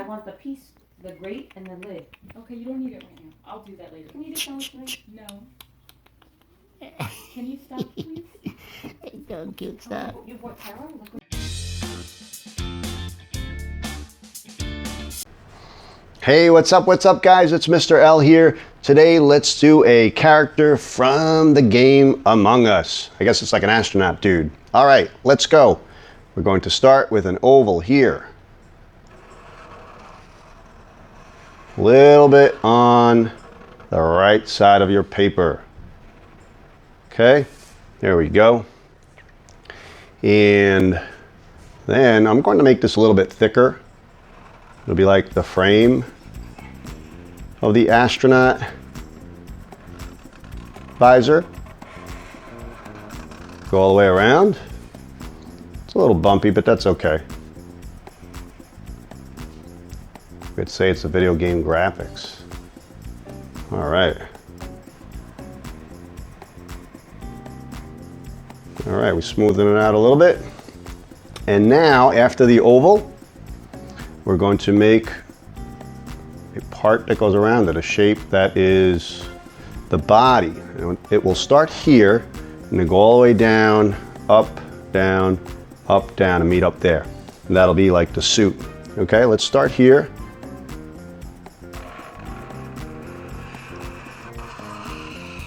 want the piece, the grate, and the lid. Okay, you don't need it right now. I'll do that later. Can you just tell me tonight? No. Can you stop, please? Don't cute stuff. You bought Tara? Look what... Hey, what's up guys? It's Mr. L here. Today let's do a character from the game Among Us. I guess it's like an astronaut dude. Alright, let's go. We're going to start with an oval here. A little bit on the right side of your paper. Okay, there we go. And then I'm going to make this a little bit thicker. It'll be like the frame of the astronaut visor. Go all the way around. It's a little bumpy, but that's okay. Could say it's a video game graphics. All right. All right, we're smoothing it out a little bit. And now, after the oval, we're going to make a part that goes around it, a shape that is the body. It will start here and then go all the way down, up, down, and meet up there. And that'll be like the suit. Okay, let's start here.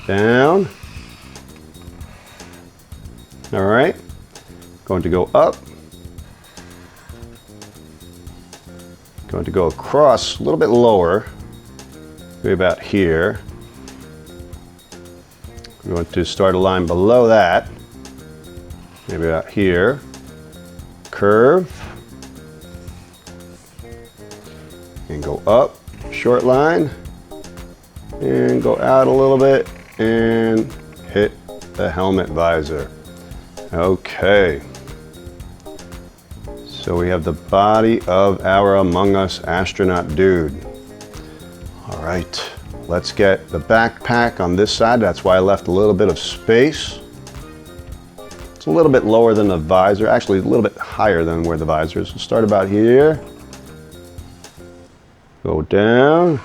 Down. All right, going to go up. Going to go across a little bit lower, maybe about here. We're going to start a line below that, maybe about here. Curve. And go up, short line. And go out a little bit and hit the helmet visor. Okay. So we have the body of our Among Us astronaut dude. All right, let's get the backpack on this side. That's why I left a little bit of space. It's a little bit lower than the visor, actually a little bit higher than where the visor is. We'll start about here. Go down.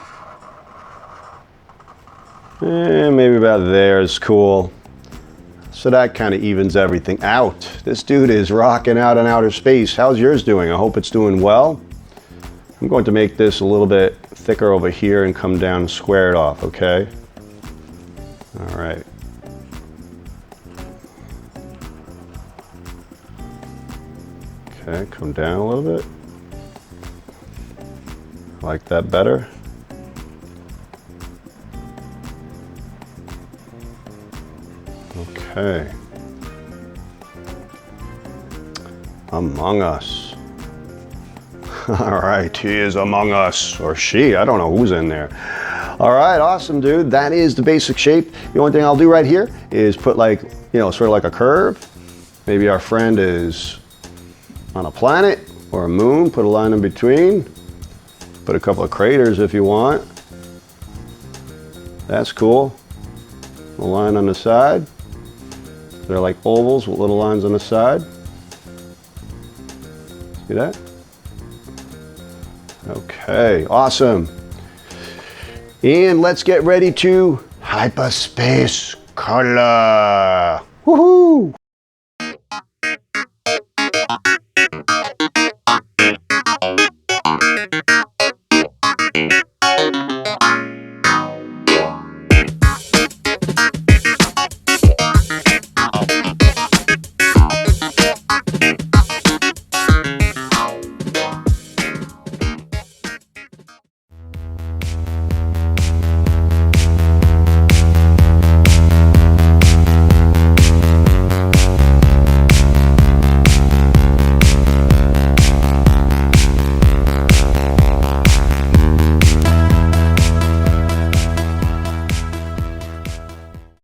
And maybe about there is cool. So that kind of evens everything out. This dude is rocking out in outer space. How's yours doing? I hope it's doing well. I'm going to make this a little bit thicker over here and come down and square it off, okay? All right. Okay, come down a little bit. Like that better. Okay. Among Us. All right, he is Among Us, or she, I don't know who's in there. All right, awesome, dude. That is the basic shape. The only thing I'll do right here is put like, you know, sort of like a curve. Maybe our friend is on a planet or a moon, put a line in between. Put a couple of craters if you want. That's cool. A line on the side. They're like ovals with little lines on the side. See that? Okay, awesome. And let's get ready to hyperspace color. Woohoo!